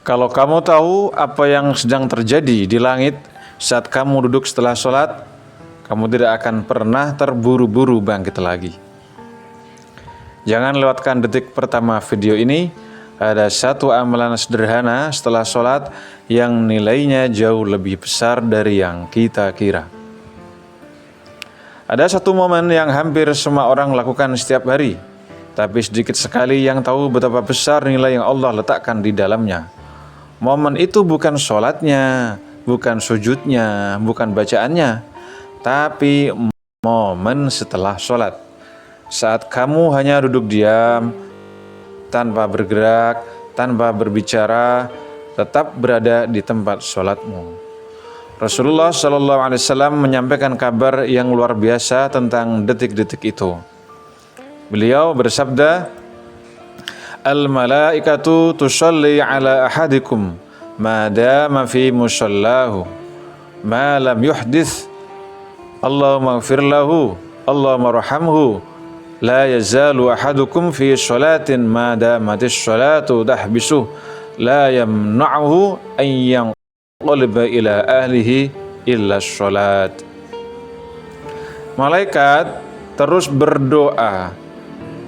Kalau kamu tahu apa yang sedang terjadi di langit saat kamu duduk setelah sholat, kamu tidak akan pernah terburu-buru bangkit lagi. Jangan lewatkan detik pertama video ini. Ada satu amalan sederhana setelah sholat yang nilainya jauh lebih besar dari yang kita kira. Ada satu momen yang hampir semua orang lakukan setiap hari, tapi sedikit sekali yang tahu betapa besar nilai yang Allah letakkan di dalamnya. Momen itu bukan sholatnya, bukan sujudnya, bukan bacaannya, tapi momen setelah sholat. Saat kamu hanya duduk diam, tanpa bergerak, tanpa berbicara, tetap berada di tempat sholatmu. Rasulullah SAW menyampaikan kabar yang luar biasa tentang detik-detik itu. Beliau bersabda, "Al-malaikatu tusalli ala ahadikum ma dama fi musallahu ma lam yuhdith. Allahumma ighfir lahu, Allahumma rahamhu. La yazalu ahadukum fi sholatin ma damatis sholatu dahbisuh. La yamna'uhu an yanqaliba ila ahlihi illa sholat." Malaikat terus berdoa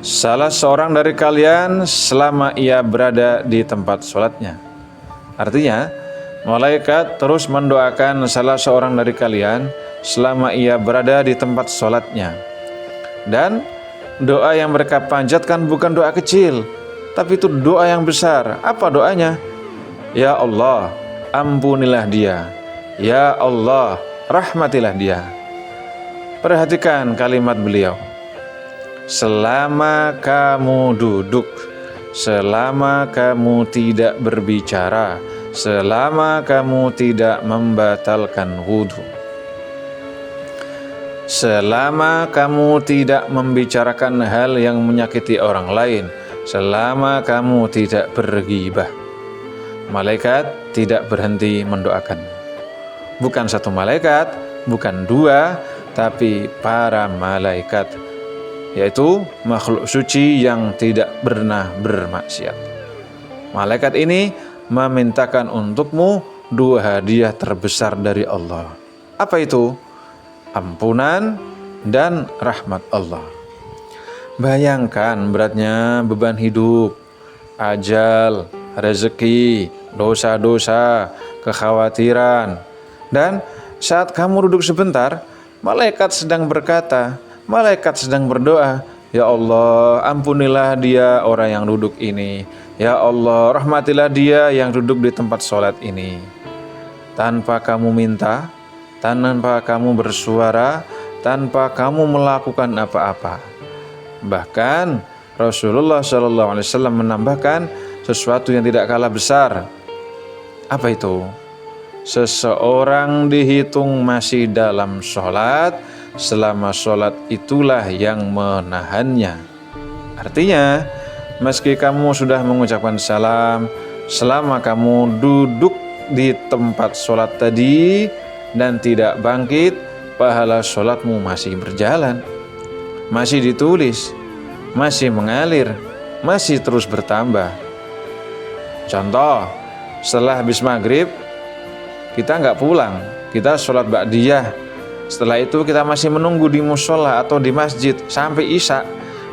salah seorang dari kalian selama ia berada di tempat sholatnya. Artinya, malaikat terus mendoakan salah seorang dari kalian selama ia berada di tempat sholatnya. Dan doa yang mereka panjatkan bukan doa kecil, tapi itu doa yang besar. Apa doanya? Ya Allah, ampunilah dia. Ya Allah, rahmatilah dia. Perhatikan kalimat beliau. Selama kamu duduk, selama kamu tidak berbicara, selama kamu tidak membatalkan wudhu, selama kamu tidak membicarakan hal yang menyakiti orang lain, selama kamu tidak berghibah, malaikat tidak berhenti mendoakan. Bukan satu malaikat, bukan dua, tapi para malaikat, yaitu makhluk suci yang tidak pernah bermaksiat. Malaikat ini memintakan untukmu dua hadiah terbesar dari Allah. Apa itu? Ampunan dan rahmat Allah. Bayangkan beratnya beban hidup, ajal, rezeki, dosa-dosa, kekhawatiran. Dan saat kamu duduk sebentar, malaikat sedang berkata, malaikat sedang berdoa, ya Allah, ampunilah dia orang yang duduk ini. Ya Allah, rahmatilah dia yang duduk di tempat sholat ini. Tanpa kamu minta, tanpa kamu bersuara, tanpa kamu melakukan apa-apa. Bahkan Rasulullah SAW menambahkan sesuatu yang tidak kalah besar. Apa itu? Seseorang dihitung masih dalam sholat selama sholat itulah yang menahannya. Artinya, meski kamu sudah mengucapkan salam, selama kamu duduk di tempat sholat tadi dan tidak bangkit, pahala sholatmu masih berjalan, masih ditulis, masih mengalir, masih terus bertambah. Contoh, setelah habis maghrib, kita nggak pulang, kita sholat ba'diyah. Setelah itu kita masih menunggu di musola atau di masjid sampai isya.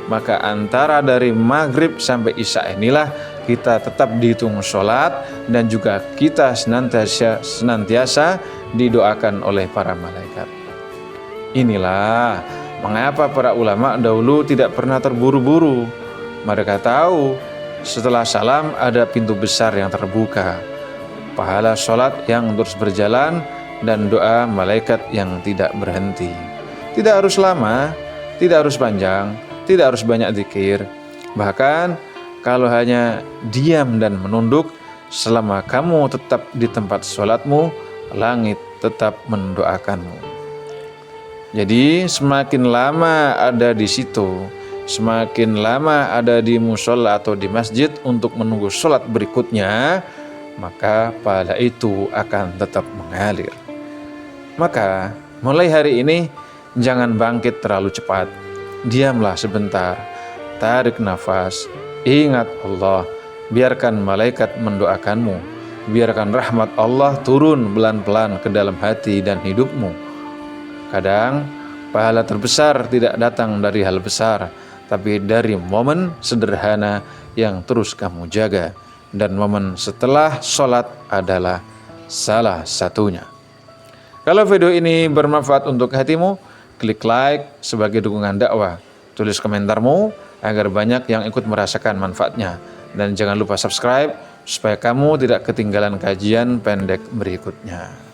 Maka antara dari maghrib sampai isya inilah kita tetap dihitung sholat, dan juga kita senantiasa didoakan oleh para malaikat. Inilah mengapa para ulama dahulu tidak pernah terburu-buru. Mereka tahu setelah salam ada pintu besar yang terbuka, pahala sholat yang terus berjalan, dan doa malaikat yang tidak berhenti. Tidak harus lama, tidak harus panjang, tidak harus banyak zikir. Bahkan kalau hanya diam dan menunduk, selama kamu tetap di tempat sholatmu, langit tetap mendoakanmu. Jadi semakin lama ada di situ, semakin lama ada di musola atau di masjid untuk menunggu sholat berikutnya, maka pahala itu akan tetap mengalir. Maka mulai hari ini jangan bangkit terlalu cepat. Diamlah sebentar, tarik nafas, ingat Allah, biarkan malaikat mendoakanmu, biarkan rahmat Allah turun pelan-pelan ke dalam hati dan hidupmu. Kadang pahala terbesar tidak datang dari hal besar, tapi dari momen sederhana yang terus kamu jaga. Dan momen setelah sholat adalah salah satunya. Kalau video ini bermanfaat untuk hatimu, klik like sebagai dukungan dakwah. Tulis komentarmu agar banyak yang ikut merasakan manfaatnya. Dan jangan lupa subscribe supaya kamu tidak ketinggalan kajian pendek berikutnya.